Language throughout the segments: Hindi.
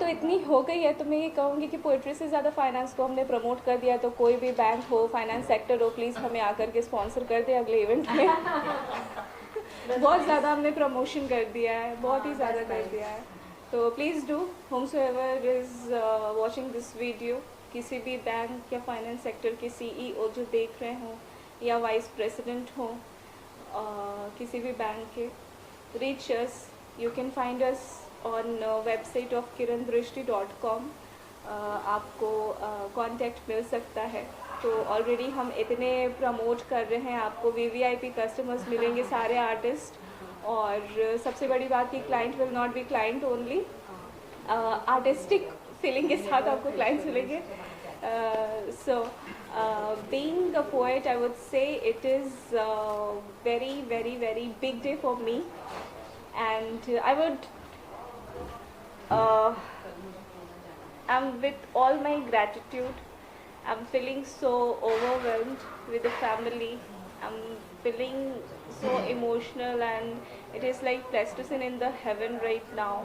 तो इतनी हो गई है, तो मैं ये कहूँगी कि पोइट्री से ज़्यादा फाइनेंस को हमने प्रमोट कर दिया। तो कोई भी बैंक हो, फाइनेंस सेक्टर हो, प्लीज़ हमें आकर के स्पॉन्सर कर दे अगले इवेंट में। बहुत ज़्यादा हमने प्रमोशन कर दिया है, बहुत ही ज़्यादा कर दिया है। तो please do, whomsoever is watching this video, किसी भी बैंक या फाइनेंस सेक्टर के CEO जो देख रहे हों या वाइस प्रेसिडेंट हों किसी भी बैंक के, reach us. You can find us on website of kirandrishti.com. आपको कांटेक्ट मिल सकता है। तो ऑलरेडी हम इतने प्रमोट कर रहे हैं, आपको VVIP कस्टमर्स मिलेंगे, सारे आर्टिस्ट। और सबसे बड़ी बात कि client will not be client only, artistic feeling के साथ आपको क्लाइंट्स मिलेंगे। So being a poet, I would say it is very, very, very big day for me, and I would I'm with all my gratitude. I'm feeling so overwhelmed with the family. I'm feeling so emotional, and it is like plasticine in the heaven right now.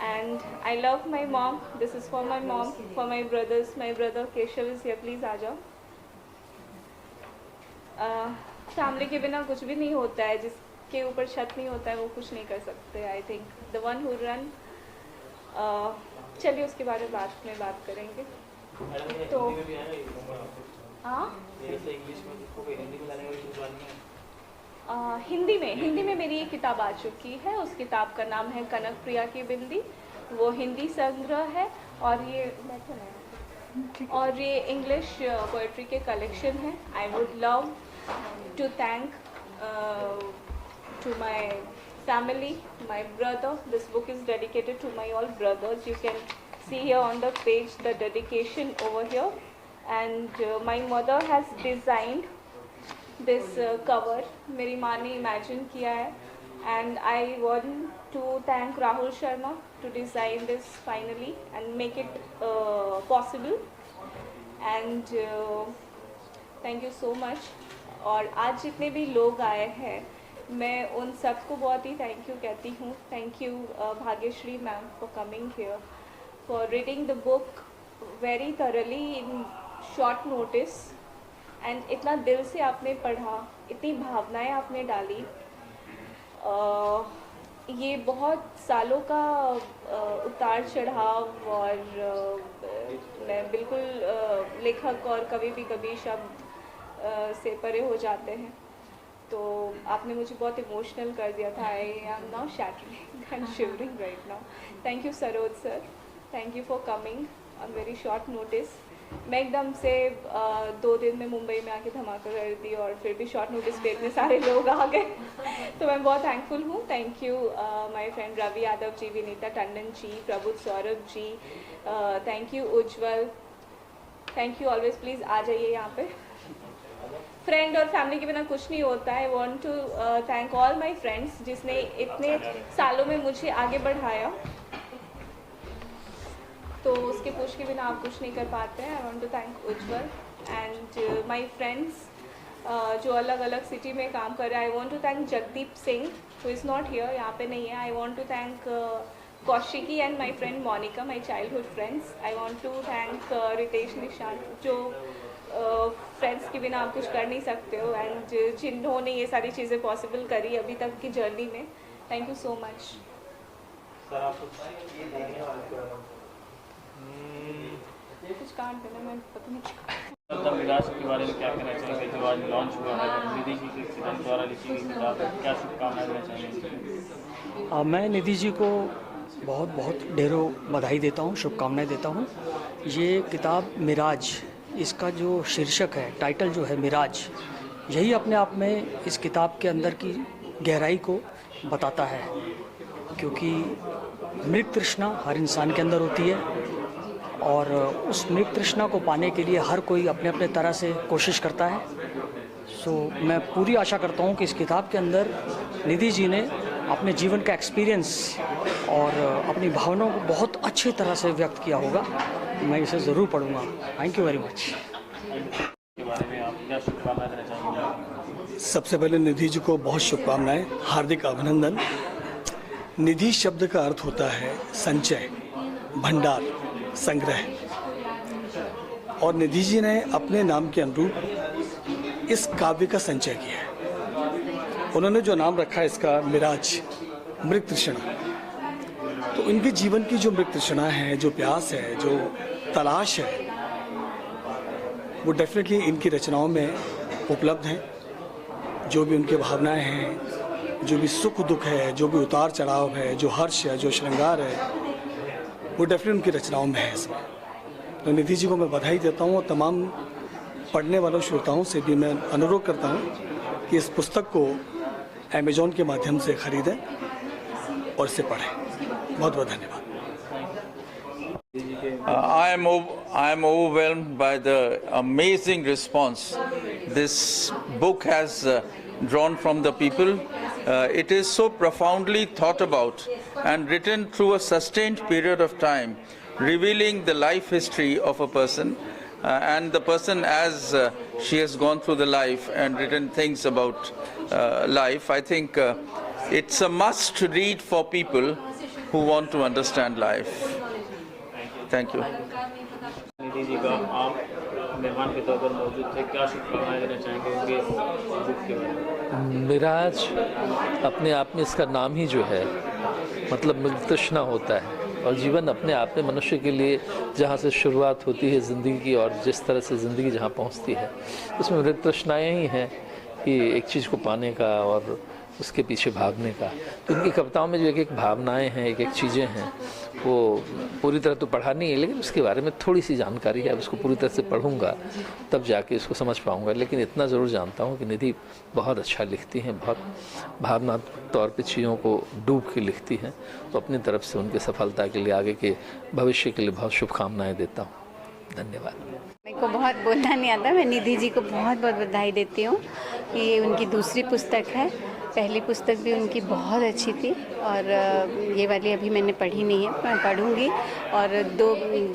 And I love my mom. This is for my mom, for my brothers. My brother Keshav is here. Please आ जाओ। फैमिली के बिना कुछ भी नहीं होता है, जिसके ऊपर छत नहीं होता है वो कुछ नहीं कर सकते। I think the one who run, चलिए उसके बारे में बाद में बात करेंगे। तो हाँ, हिंदी में मेरी एक किताब आ चुकी है। उस किताब का नाम है कनक प्रिया की बिंदी। वो हिंदी संग्रह है, और ये इंग्लिश पोएट्री के कलेक्शन है। I would love to thank to my family, my brother. This book is dedicated to my all brothers. You can see here on the page the dedication over here. And my mother has designed this cover. मेरी माँ ने imagine किया है. And I want to thank Rahul Sharma to design this finally and make it possible. And thank you so much. और आज जितने भी लोग आए हैं, मैं उन सबको बहुत ही थैंक यू कहती हूँ। Thank you Bhagyashree ma'am for coming here, for reading the book very thoroughly in short notice, and इतना दिल से आपने पढ़ा, इतनी भावनाएं आपने डाली। ये बहुत सालों का उतार चढ़ाव, और मैं बिल्कुल लेखक और कवि भी कभी शब्द से परे हो जाते हैं। तो आपने मुझे बहुत इमोशनल कर दिया था। I am now shattering and shivering right now. Thank you Saroj sir, thank you for coming on very short notice. मैं एकदम से 2 दिन में मुंबई में आके धमाका कर दी, और फिर भी शॉर्ट नोटिस पे इतने सारे लोग आ गए। तो मैं बहुत थैंकफुल हूँ। Thank you my friend Ravi Yadav ji, Vinita Tandon ji, Prabuddh Saurabh ji, thank you Ujjwal, thank you always. Please आ जाइए यहाँ पे। फ्रेंड और फैमिली के बिना कुछ नहीं होता है। I want to thank all my friends जिसने इतने सालों में मुझे आगे बढ़ाया। तो उसके पुश के बिना आप कुछ नहीं कर पाते हैं। I want to thank Ujjwal and my friends जो अलग अलग सिटी में काम कर रहे हैं। I want to thank Jagdeep Singh who is not here, यहाँ पे नहीं है। I want to thank Kaushiki and my friend Monika, my childhood friends. I want to thank Ritesh Nishant, जो फ्रेंड्स के बिना आप कुछ कर नहीं सकते हो, एंड जिन्होंने ये सारी चीज़ें पॉसिबल करी अभी तक की जर्नी में। Thank you so much sir. आप कुछ कांट देना, मैं पता नहीं मिराज के बारे में क्या कहना चाहेंगे? जो आज लॉन्च हुआ है, निधि जी के द्वारा लिखी गई किताब, क्या शुभकामनाएं देना चाहेंगे? मैं निधि जी को बहुत बहुत ढेरों बधाई देता हूँ, शुभकामनाएं देता हूँ। ये किताब मिराज, इसका जो शीर्षक है, टाइटल जो है मिराज, यही अपने आप में इस किताब के अंदर की गहराई को बताता है। क्योंकि मृग तृष्णा हर इंसान के अंदर होती है, और उस मृग तृष्णा को पाने के लिए हर कोई अपने अपने तरह से कोशिश करता है। सो मैं पूरी आशा करता हूँ कि इस किताब के अंदर निधि जी ने अपने जीवन का एक्सपीरियंस और अपनी भावनाओं को बहुत अच्छी तरह से व्यक्त किया होगा। मैं इसे ज़रूर पढ़ूंगा। Thank you very much. के बारे में आप क्या शुभकामनाएं देना चाहेंगे? सबसे पहले निधि जी को बहुत शुभकामनाएं, हार्दिक अभिनंदन। निधि शब्द का अर्थ होता है संचय, भंडार संग्रह। और निधि जी ने अपने नाम के अनुरूप इस काव्य का संचय किया है। उन्होंने जो नाम रखा है इसका मिराज, मृग तृष्णा। तो इनके जीवन की जो मृग तृष्णा है, जो प्यास है, जो तलाश है, वो डेफिनेटली इनकी रचनाओं में उपलब्ध हैं। जो भी उनकी भावनाएं हैं, जो भी सुख दुख है, जो भी उतार चढ़ाव है, जो हर्ष है, जो श्रृंगार है, वो डेफिनेटली उनकी रचनाओं में है इसमें। तो निधि जी को मैं बधाई देता हूँ और तमाम पढ़ने वालों श्रोताओं से भी मैं अनुरोध करता हूँ कि इस पुस्तक को अमेज़ॉन के माध्यम से खरीदें और इसे पढ़ें। बहुत बहुत धन्यवाद। I am overwhelmed by the amazing response this book has drawn from the people. It is so profoundly thought about and written through a sustained period of time, revealing the life history of a person and the person as she has gone through the life and written things about life. I think it's a must read for people who want to understand life. Thank you. Nidhi ji का आप मेहमान के तौर पर मौजूद थे, क्या शुभकामनाएं देना चाहेंगे उनके बुक के बारे में? मिराज अपने आप में इसका नाम ही जो है मतलब मृग तृष्णा होता है, और जीवन अपने आप में मनुष्य के लिए जहाँ से शुरुआत होती है ज़िंदगी की और जिस तरह से ज़िंदगी जहाँ पहुँचती है, उसमें मृग तृष्णाएँ ही हैं कि एक चीज़ को पाने का और उसके पीछे भागने का। तो उनकी कविताओं में जो एक एक भावनाएं हैं, एक एक चीज़ें हैं, वो पूरी तरह तो पढ़ा नहीं है, लेकिन उसके बारे में थोड़ी सी जानकारी है। अब उसको पूरी तरह से पढ़ूंगा तब जाके इसको समझ पाऊंगा, लेकिन इतना ज़रूर जानता हूँ कि निधि बहुत अच्छा लिखती हैं, बहुत भावनात्मक तौर पे चीज़ों को डूब के लिखती हैं। तो अपनी तरफ से उनकी सफलता के लिए, आगे के भविष्य के लिए बहुत शुभकामनाएँ देता हूँ। धन्यवाद। मेरे को बहुत बोलना नहीं आता, मैं निधि जी को बहुत बहुत बधाई देती हूँ। ये उनकी दूसरी पुस्तक है, पहली पुस्तक भी उनकी बहुत अच्छी थी और ये वाली अभी मैंने पढ़ी नहीं है, मैं पढ़ूंगी। और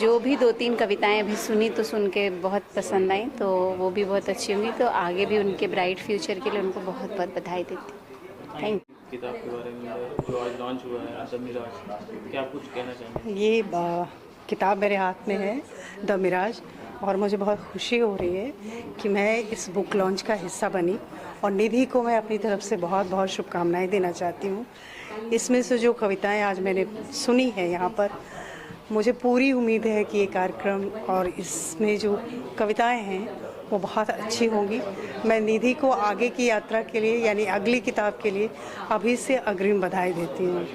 जो भी 2-3 कविताएं अभी सुनी तो सुन के बहुत पसंद आई, तो वो भी बहुत अच्छी होंगी। तो आगे भी उनके ब्राइट फ्यूचर के लिए उनको बहुत बहुत बधाई देती हूँ। Thank you. किताब के बारे में जो आज लॉन्च हुआ है द मिराज, क्या कुछ कहना चाहेंगे? ये किताब मेरे हाथ में है द मिराज, और मुझे बहुत खुशी हो रही है कि मैं इस बुक लॉन्च का हिस्सा बनी। और निधि को मैं अपनी तरफ से बहुत बहुत शुभकामनाएं देना चाहती हूँ। इसमें से जो कविताएं आज मैंने सुनी है यहाँ पर, मुझे पूरी उम्मीद है कि ये कार्यक्रम और इसमें जो कविताएं हैं वो बहुत अच्छी होंगी। मैं निधि को आगे की यात्रा के लिए, यानी अगली किताब के लिए अभी से अग्रिम बधाई देती हूँ।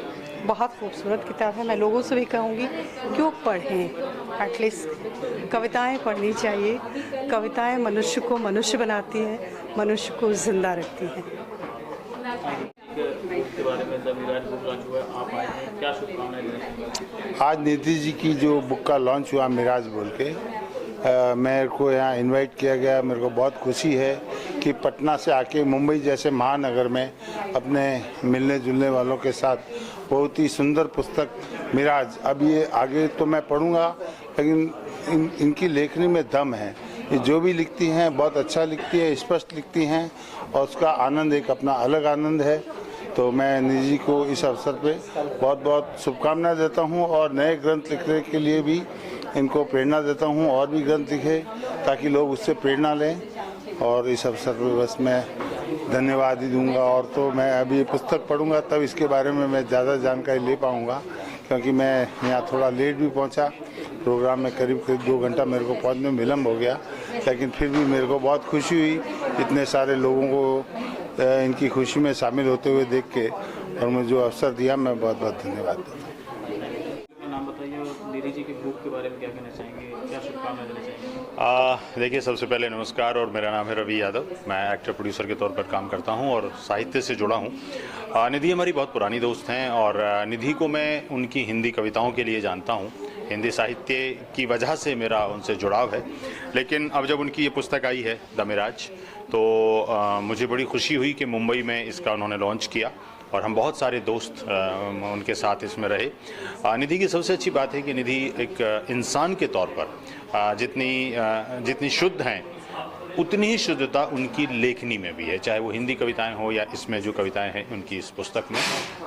बहुत खूबसूरत किताब है। मैं लोगों से भी कहूँगी क्यों पढ़ें, एटलीस्ट कविताएं पढ़नी चाहिए। कविताएं मनुष्य को मनुष्य बनाती हैं, मनुष्य को जिंदा रखती हैं। के बारे में द मिराज बुक लॉन्च हुआ है, आप आए हैं, क्या शुभकामनाएं देना चाहेंगे? आज निधि जी की जो बुक का लॉन्च हुआ मिराज बोल के, मेरे को यहाँ इनवाइट किया गया। मेरे को बहुत खुशी है कि पटना से आके मुंबई जैसे महानगर में अपने मिलने जुलने वालों के साथ बहुत ही सुंदर पुस्तक मिराज, अब ये आगे तो मैं पढ़ूंगा, लेकिन इनकी लेखनी में दम है। ये जो भी लिखती हैं बहुत अच्छा लिखती है, स्पष्ट लिखती हैं, और उसका आनंद एक अपना अलग आनंद है। तो मैं निधि जी को इस अवसर पे बहुत बहुत शुभकामनाएं देता हूं, और नए ग्रंथ लिखने के लिए भी इनको प्रेरणा देता हूं, और भी ग्रंथ लिखे ताकि लोग उससे प्रेरणा लें। और इस अवसर पे बस मैं धन्यवाद ही दूंगा। और तो मैं अभी ये पुस्तक पढ़ूंगा तब इसके बारे में मैं ज़्यादा जानकारी ले पाऊंगा, क्योंकि मैं यहाँ थोड़ा लेट भी पहुँचा। प्रोग्राम में करीब 2 घंटा मेरे को पहुँचने में विलम्ब हो गया, लेकिन फिर भी मेरे को बहुत खुशी हुई इतने सारे लोगों को इनकी खुशी में शामिल होते हुए देख के, और मुझे जो अवसर दिया मैं बहुत बहुत धन्यवाद देता हूँ। नाम बताइए, निधि जी की बुक के बारे में क्या कहना चाहेंगे, क्या शुभकामनाएं देना चाहेंगे? देखिए, सबसे पहले नमस्कार, और मेरा नाम है रवि यादव। मैं एक्टर प्रोड्यूसर के तौर पर काम करता हूं और साहित्य से जुड़ा हूं। निधि हमारी बहुत पुरानी दोस्त हैं, और निधि को मैं उनकी हिंदी कविताओं के लिए जानता हूं। हिंदी साहित्य की वजह से मेरा उनसे जुड़ाव है। लेकिन अब जब उनकी ये पुस्तक आई है द मिराज, तो मुझे बड़ी खुशी हुई कि मुंबई में इसका उन्होंने लॉन्च किया, और हम बहुत सारे दोस्त उनके साथ इसमें रहे। निधि की सबसे अच्छी बात है कि निधि एक इंसान के तौर पर जितनी शुद्ध हैं उतनी ही शुद्धता उनकी लेखनी में भी है, चाहे वो हिंदी कविताएं हो या इसमें जो कविताएं हैं उनकी इस पुस्तक में।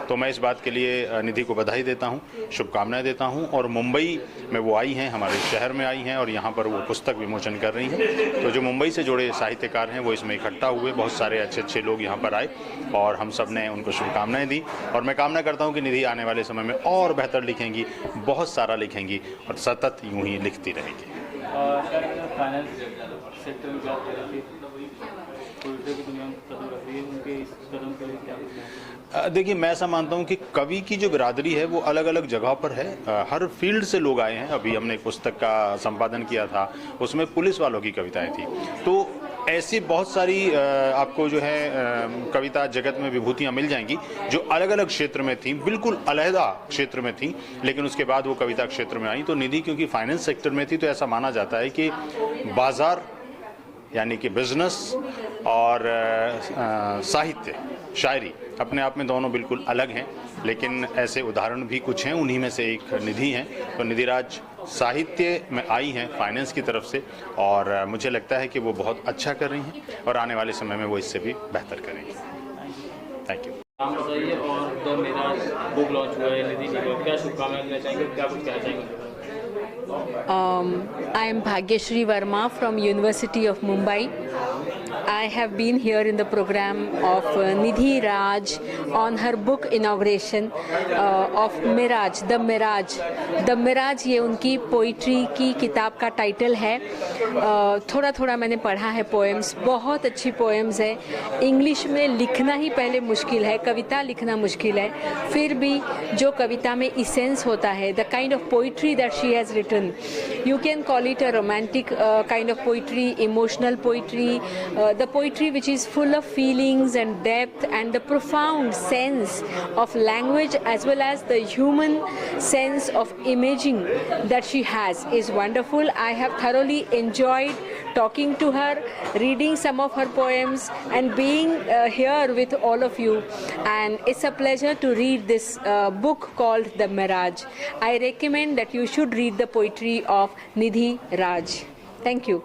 तो मैं इस बात के लिए निधि को बधाई देता हूं, शुभकामनाएं देता हूं। और मुंबई में वो आई हैं, हमारे शहर में आई हैं और यहाँ पर वो पुस्तक विमोचन कर रही हैं। तो जो मुंबई से जुड़े साहित्यकार हैं वो इसमें इकट्ठा हुए, बहुत सारे अच्छे अच्छे लोग यहाँ पर आए और हम सब ने उनको शुभकामनाएं दी। और मैं कामना करता हूँ कि निधि आने वाले समय में और बेहतर लिखेंगी, बहुत सारा लिखेंगी और सतत यूं ही लिखती रहेगी। फाइनेंस सेक्टर में जॉब कर रही थी, पोइट्री की दुनिया में कदम रख रही है, उनके इस कदम के लिए क्या कहना है? देखिए, मैं ऐसा मानता हूं कि कवि की जो बिरादरी है वो अलग अलग जगह पर है, हर फील्ड से लोग आए हैं। अभी हमने एक पुस्तक का संपादन किया था, उसमें पुलिस वालों की कविताएं थी। तो ऐसी बहुत सारी आपको जो है कविता जगत में विभूतियां मिल जाएंगी जो अलग अलग क्षेत्र में थी, बिल्कुल अलहदा क्षेत्र में थी, लेकिन उसके बाद वो कविता क्षेत्र में आई। तो निधि क्योंकि फाइनेंस सेक्टर में थी, तो ऐसा माना जाता है कि बाजार यानी कि बिजनेस और साहित्य, शायरी अपने आप में दोनों बिल्कुल अलग हैं, लेकिन ऐसे उदाहरण भी कुछ हैं, उन्हीं में से एक निधि हैं। तो निधि राज साहित्य में आई हैं फाइनेंस की तरफ से, और मुझे लगता है कि वो बहुत अच्छा कर रही हैं और आने वाले समय में वो इससे भी बेहतर करेंगी। Thank you. नाम बताइए और द मिराज बुक लॉन्च हुआ है निधि जी को, क्या शुभकामनाएं देना चाहेंगे, क्या कुछ कहना चाहेंगे? I am Bhagyashree Verma from University of Mumbai. I have been here in the program of Nidhi Raj on her book inauguration of Miraj, The Miraj. The Miraj ये उनकी पोइट्री की किताब का टाइटल है। थोड़ा थोड़ा मैंने पढ़ा है पोएम्स, बहुत अच्छी पोएम्स है। इंग्लिश में लिखना ही पहले मुश्किल है, कविता लिखना मुश्किल है, फिर भी जो कविता में इसेंस होता है, the kind of poetry that she has written, you can call it a romantic kind of poetry, emotional poetry, the poetry which is full of feelings and depth and the profound sense of language as well as the human sense of imaging that she has is wonderful. I have thoroughly enjoyed talking to her, reading some of her poems and being here with all of you, and it's a pleasure to read this book called The Miraj. I recommend that you should read the poetry of Nidhi Raj. Thank you.